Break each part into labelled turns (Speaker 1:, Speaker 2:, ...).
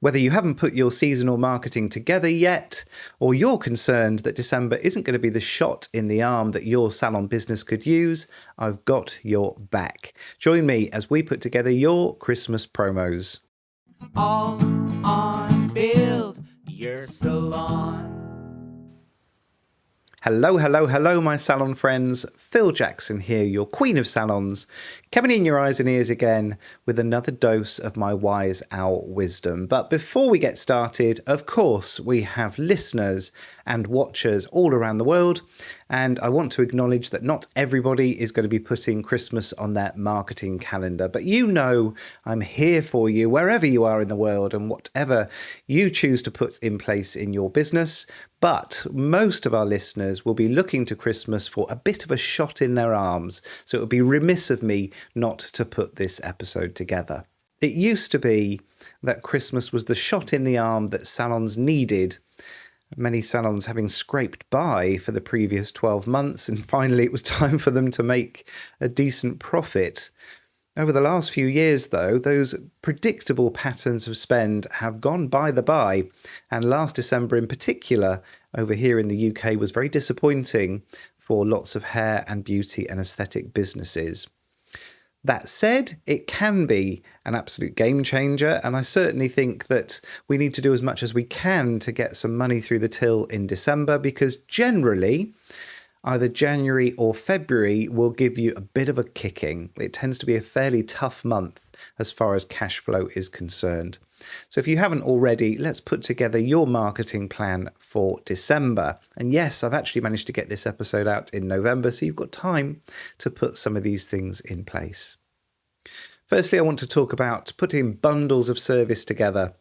Speaker 1: Whether you haven't put your seasonal marketing together yet, or you're concerned that December isn't going to be the shot in the arm that your salon business could use, I've got your back. Join me as we put together your Christmas promos.
Speaker 2: All on Build Your Salon.
Speaker 1: Hello, hello, hello, my salon friends. Phil Jackson here, your queen of salons, coming in your eyes and ears again with another dose of my wise owl wisdom. But before we get started, of course, we have listeners and watchers all around the world. And I want to acknowledge that not everybody is going to be putting Christmas on their marketing calendar. But you know I'm here for you wherever you are in the world and whatever you choose to put in place in your business. But most of our listeners will be looking to Christmas for a bit of a shot in their arms. So it would be remiss of me not to put this episode together. It used to be that Christmas was the shot in the arm that salons needed. Many salons having scraped by for the previous 12 months, and finally it was time for them to make a decent profit. Over the last few years, though, those predictable patterns of spend have gone by the by, and last December in particular, over here in the UK, was very disappointing for lots of hair and beauty and aesthetic businesses. That said, it can be an absolute game changer, and I certainly think that we need to do as much as we can to get some money through the till in December, because generally, either January or February will give you a bit of a kicking. It tends to be a fairly tough month as far as cash flow is concerned. So if you haven't already, let's put together your marketing plan for December. And yes, I've actually managed to get this episode out in November, so you've got time to put some of these things in place. Firstly, I want to talk about putting bundles of service together.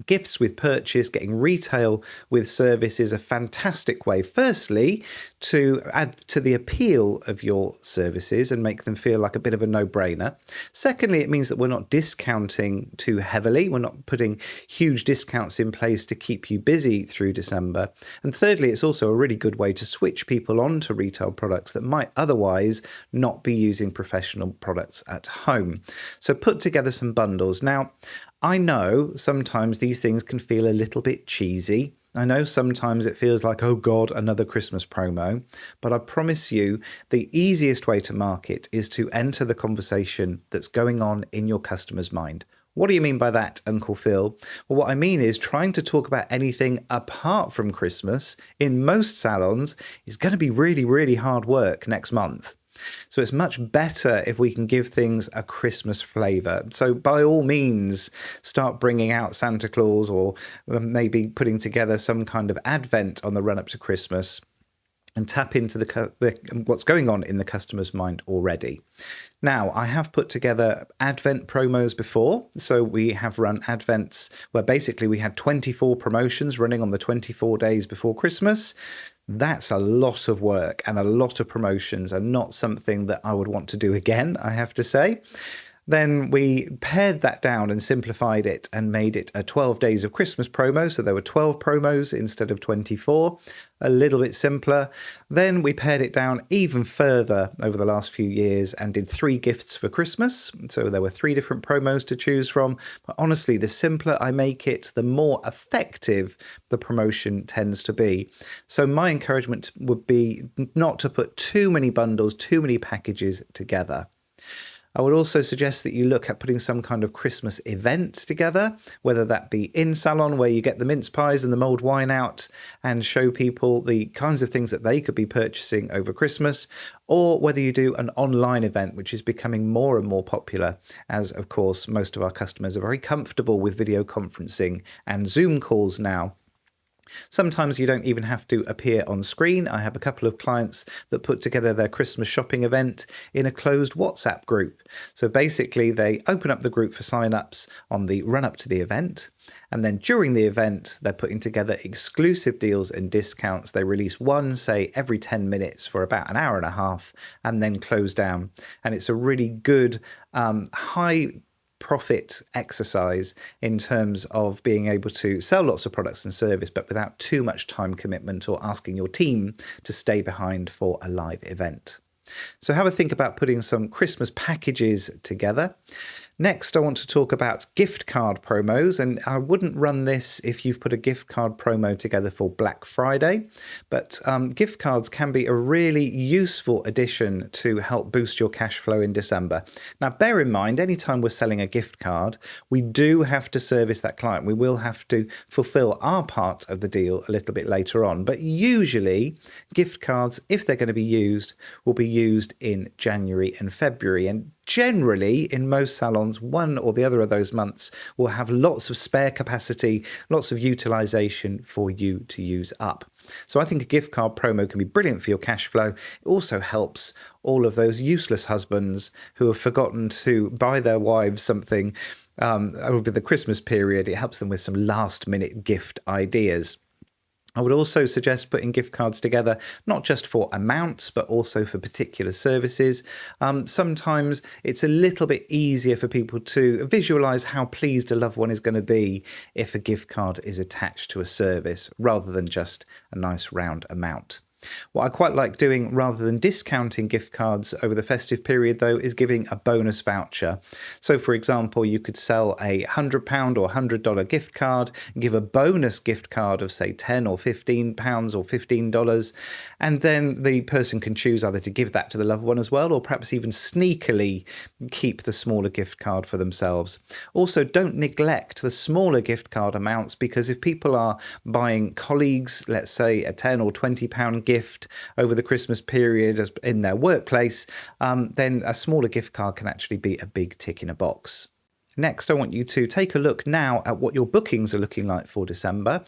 Speaker 1: Gifts with purchase, getting retail with service is a fantastic way, firstly, to add to the appeal of your services and make them feel like a bit of a no-brainer. Secondly, it means that we're not discounting too heavily. We're not putting huge discounts in place to keep you busy through December. And thirdly, it's also a really good way to switch people on to retail products that might otherwise not be using professional products at home. So put together some bundles. Now, I know sometimes these things can feel a little bit cheesy. I know sometimes it feels like, oh God, another Christmas promo. But I promise you, the easiest way to market is to enter the conversation that's going on in your customer's mind. What do you mean by that, Uncle Phil? Well, what I mean is trying to talk about anything apart from Christmas in most salons is going to be really, really hard work next month. So it's much better if we can give things a Christmas flavour. So by all means, start bringing out Santa Claus or maybe putting together some kind of advent on the run-up to Christmas and tap into what's going on in the customer's mind already. Now, I have put together Advent promos before. So we have run Advents where basically we had 24 promotions running on the 24 days before Christmas. That's a lot of work and a lot of promotions and not something that I would want to do again, I have to say. Then we pared that down and simplified it and made it a 12 days of Christmas promo. So there were 12 promos instead of 24, a little bit simpler. Then we pared it down even further over the last few years and did 3 gifts for Christmas. So there were 3 different promos to choose from. But honestly, the simpler I make it, the more effective the promotion tends to be. So my encouragement would be not to put too many bundles, too many packages together. I would also suggest that you look at putting some kind of Christmas event together, whether that be in salon where you get the mince pies and the mulled wine out and show people the kinds of things that they could be purchasing over Christmas, or whether you do an online event, which is becoming more and more popular as, of course, most of our customers are very comfortable with video conferencing and Zoom calls now. Sometimes you don't even have to appear on screen. I have a couple of clients that put together their Christmas shopping event in a closed WhatsApp group. So basically they open up the group for sign-ups on the run-up to the event. And then during the event, they're putting together exclusive deals and discounts. They release one, say, every 10 minutes for about an hour and a half and then close down. And it's a really good, high profit exercise in terms of being able to sell lots of products and service, but without too much time commitment or asking your team to stay behind for a live event. So have a think about putting some Christmas packages together. Next, I want to talk about gift card promos, and I wouldn't run this if you've put a gift card promo together for Black Friday, but gift cards can be a really useful addition to help boost your cash flow in December. Now, bear in mind, anytime we're selling a gift card, we do have to service that client. We will have to fulfill our part of the deal a little bit later on, but usually gift cards, if they're going to be used, will be used in January and February, and generally, in most salons, one or the other of those months will have lots of spare capacity, lots of utilization for you to use up. So I think a gift card promo can be brilliant for your cash flow. It also helps all of those useless husbands who have forgotten to buy their wives something over the Christmas period. It helps them with some last-minute gift ideas. I would also suggest putting gift cards together, not just for amounts, but also for particular services. Sometimes it's a little bit easier for people to visualize how pleased a loved one is going to be if a gift card is attached to a service rather than just a nice round amount. What I quite like doing, rather than discounting gift cards over the festive period, though, is giving a bonus voucher. So, for example, you could sell a £100 or $100 gift card, give a bonus gift card of, say, £10 or £15 or $15, and then the person can choose either to give that to the loved one as well, or perhaps even sneakily keep the smaller gift card for themselves. Also, don't neglect the smaller gift card amounts, because if people are buying colleagues, let's say, a £10 or £20 gift over the Christmas period as in their workplace, then a smaller gift card can actually be a big tick in a box. Next, I want you to take a look now at what your bookings are looking like for December.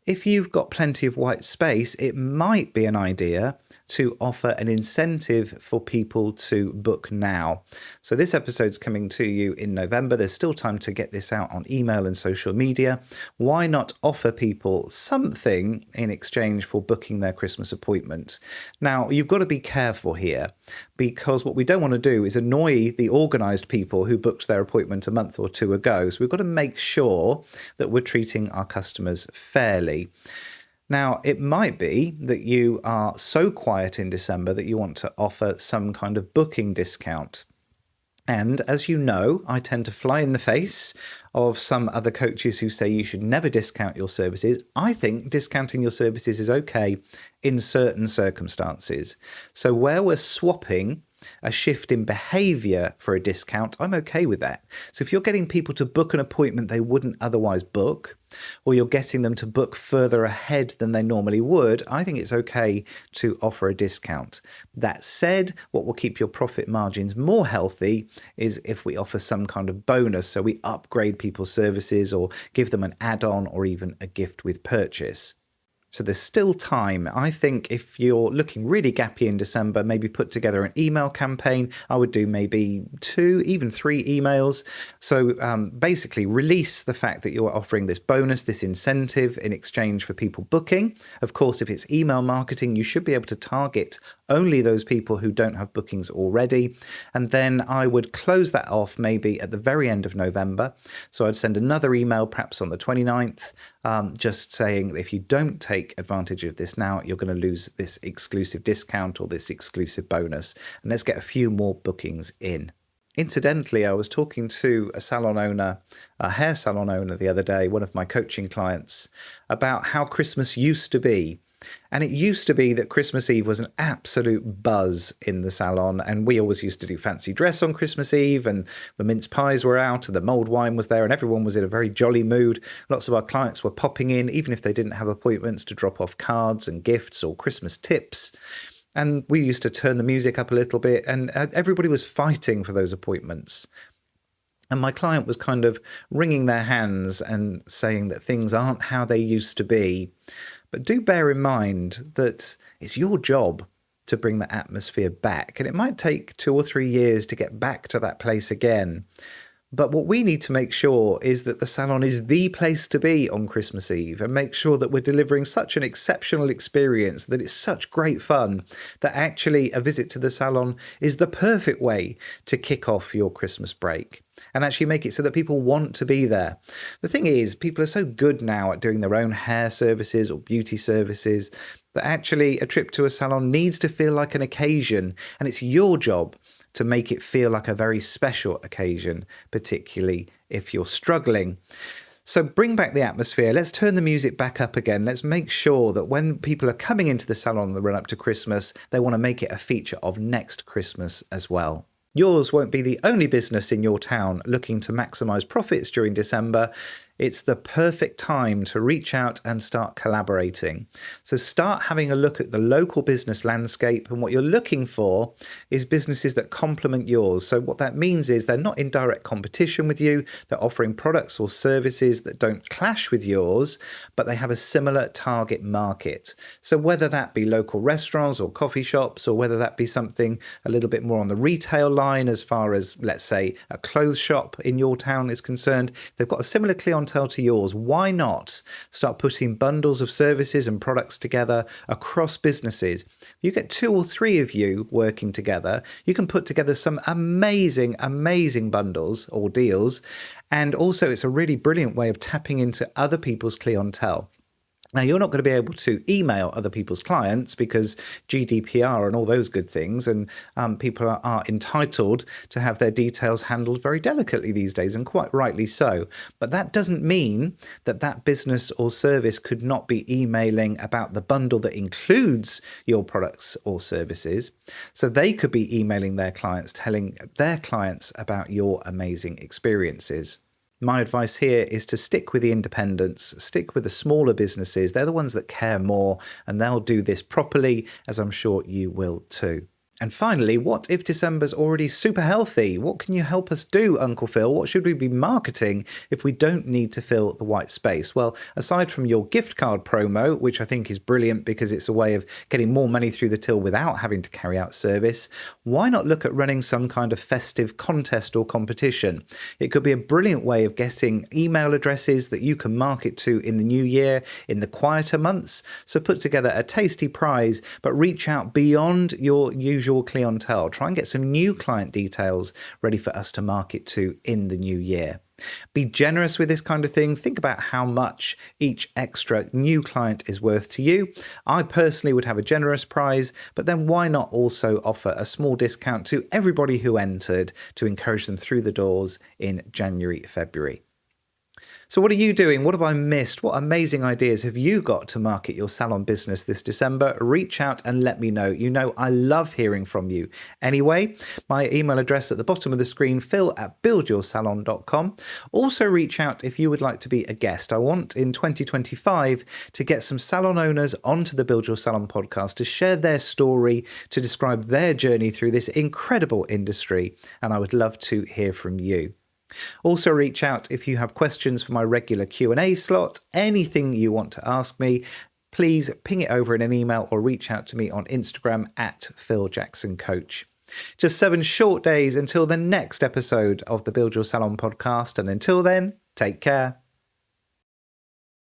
Speaker 1: If you've got plenty of white space, it might be an idea to offer an incentive for people to book now. So this episode's coming to you in November. There's still time to get this out on email and social media. Why not offer people something in exchange for booking their Christmas appointment? Now, you've got to be careful here, because what we don't want to do is annoy the organised people who booked their appointment a month or two ago. So we've got to make sure that we're treating our customers fairly. Now, it might be that you are so quiet in December that you want to offer some kind of booking discount. And as you know, I tend to fly in the face of some other coaches who say you should never discount your services. I think discounting your services is okay in certain circumstances. So where we're swapping a shift in behavior for a discount, I'm okay with that. So if you're getting people to book an appointment they wouldn't otherwise book, or you're getting them to book further ahead than they normally would, I think it's okay to offer a discount. That said, what will keep your profit margins more healthy is if we offer some kind of bonus, so we upgrade people's services or give them an add-on or even a gift with purchase. So there's still time. I think if you're looking really gappy in December, maybe put together an email campaign. I would do maybe 2, even 3 emails. So basically release the fact that you're offering this bonus, this incentive in exchange for people booking. Of course, if it's email marketing, you should be able to target only those people who don't have bookings already. And then I would close that off maybe at the very end of November. So I'd send another email perhaps on the 29th, just saying if you don't take advantage of this now, you're going to lose this exclusive discount or this exclusive bonus. And let's get a few more bookings in. Incidentally, I was talking to a salon owner, a hair salon owner the other day, one of my coaching clients, about how Christmas used to be. And it used to be that Christmas Eve was an absolute buzz in the salon, and we always used to do fancy dress on Christmas Eve, and the mince pies were out and the mulled wine was there, and everyone was in a very jolly mood. Lots of our clients were popping in, even if they didn't have appointments, to drop off cards and gifts or Christmas tips. And we used to turn the music up a little bit, and everybody was fighting for those appointments. And my client was kind of wringing their hands and saying that things aren't how they used to be. But do bear in mind that it's your job to bring the atmosphere back. And it might take 2 or 3 years to get back to that place again. But what we need to make sure is that the salon is the place to be on Christmas Eve, and make sure that we're delivering such an exceptional experience, that it's such great fun, that actually a visit to the salon is the perfect way to kick off your Christmas break and actually make it so that people want to be there. The thing is, people are so good now at doing their own hair services or beauty services that actually a trip to a salon needs to feel like an occasion, and it's your job to make it feel like a very special occasion, particularly if you're struggling. So bring back the atmosphere. Let's turn the music back up again. Let's make sure that when people are coming into the salon in the run up to Christmas, they want to make it a feature of next Christmas as well. Yours won't be the only business in your town looking to maximise profits during December. It's the perfect time to reach out and start collaborating. So start having a look at the local business landscape, and what you're looking for is businesses that complement yours. So what that means is they're not in direct competition with you, they're offering products or services that don't clash with yours, but they have a similar target market. So whether that be local restaurants or coffee shops, or whether that be something a little bit more on the retail line as far as, let's say, a clothes shop in your town is concerned, they've got a similar clientele to yours. Why not start putting bundles of services and products together across businesses? You get 2 or 3 of you working together, you can put together some amazing bundles or deals. And also it's a really brilliant way of tapping into other people's clientele. Now, you're not going to be able to email other people's clients because GDPR and all those good things, and people are entitled to have their details handled very delicately these days, and quite rightly so. But that doesn't mean that that business or service could not be emailing about the bundle that includes your products or services. So they could be emailing their clients, telling their clients about your amazing experiences. My advice here is to stick with the independents, stick with the smaller businesses. They're the ones that care more, and they'll do this properly, as I'm sure you will too. And finally, what if December's already super healthy? What can you help us do, Uncle Phil? What should we be marketing if we don't need to fill the white space? Well, aside from your gift card promo, which I think is brilliant because it's a way of getting more money through the till without having to carry out service, why not look at running some kind of festive contest or competition? It could be a brilliant way of getting email addresses that you can market to in the new year, in the quieter months. So put together a tasty prize, but reach out beyond your usual clientele. Try and get some new client details ready for us to market to in the new year. Be generous with this kind of thing. Think about how much each extra new client is worth to you. I personally would have a generous prize, but then why not also offer a small discount to everybody who entered to encourage them through the doors in January, February. So what are you doing? What have I missed? What amazing ideas have you got to market your salon business this December? Reach out and let me know. You know I love hearing from you. Anyway, my email address at the bottom of the screen, phil@buildyoursalon.com. Also reach out if you would like to be a guest. I want in 2025 to get some salon owners onto the Build Your Salon podcast to share their story, to describe their journey through this incredible industry. And I would love to hear from you. Also reach out if you have questions for my regular Q&A slot. Anything you want to ask me, please ping it over in an email or reach out to me on Instagram @PhilJacksonCoach. Just 7 short days until the next episode of the Build Your Salon podcast. And until then, take care.